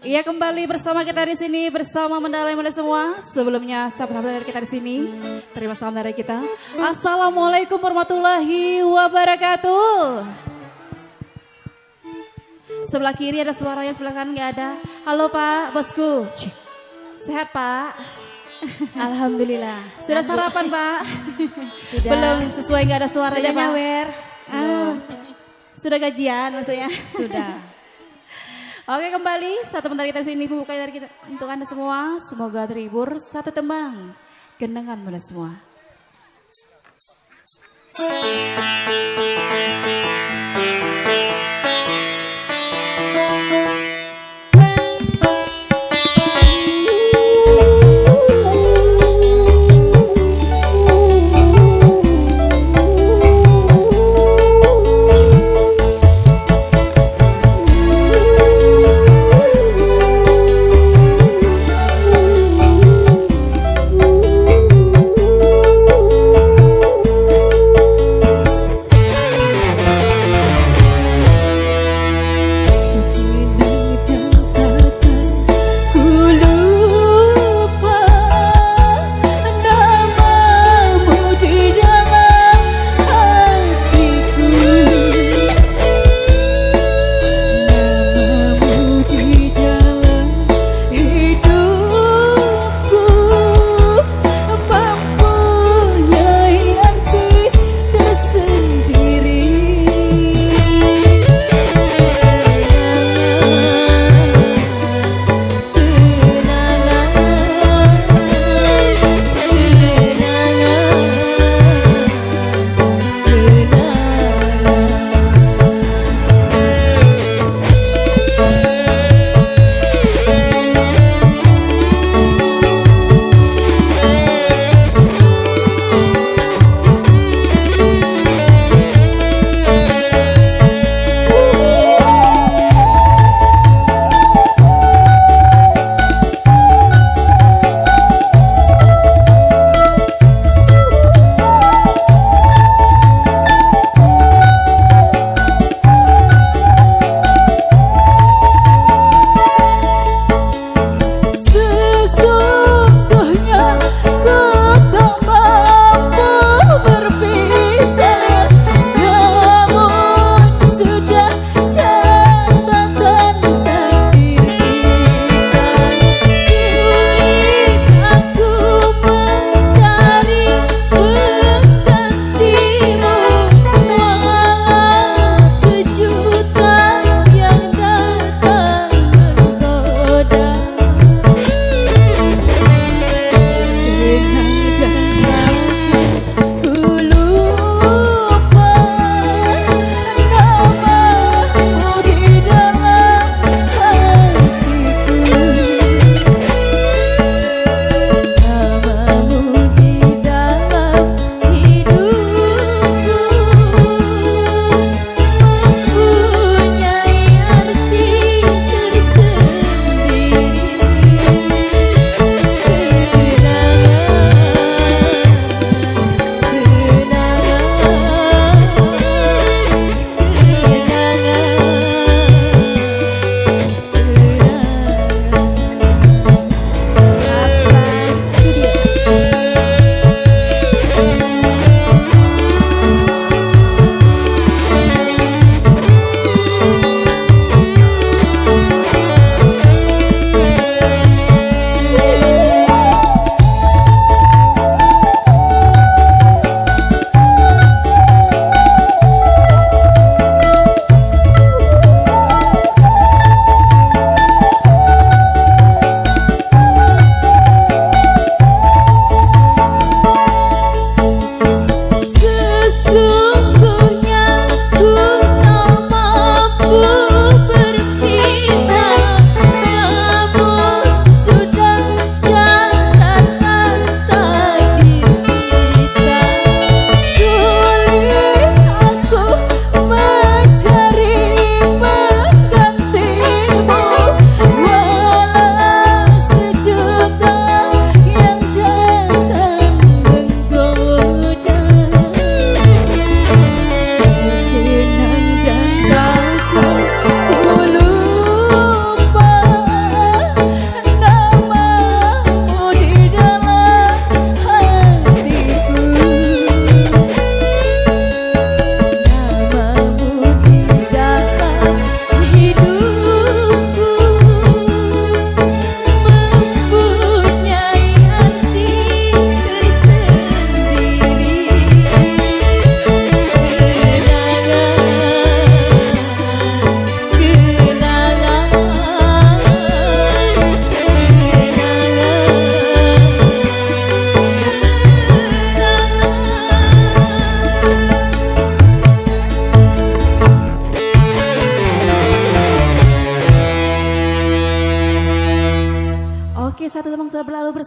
Iya, kembali bersama kita di sini bersama Mendalai semua. Sebelumnya sahabat-sahabat kita di sini, terima salam dari kita. Assalamualaikum warahmatullahi wabarakatuh. Sebelah kiri ada suaranya, sebelah kanan nggak ada. Halo Pak, bosku. Sehat Pak? Alhamdulillah. Sudah sarapan Pak? Sudah. Belum, sesuai nggak ada suaranya Sudah Pak? nyawer. Sudah gajian maksudnya? Sudah. Oke, kembali satu bentar kita sini pembuka dari kita untuk Anda semua. Semoga terhibur. Satu tembang genangan Anda semua.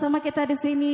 bersama kita di sini.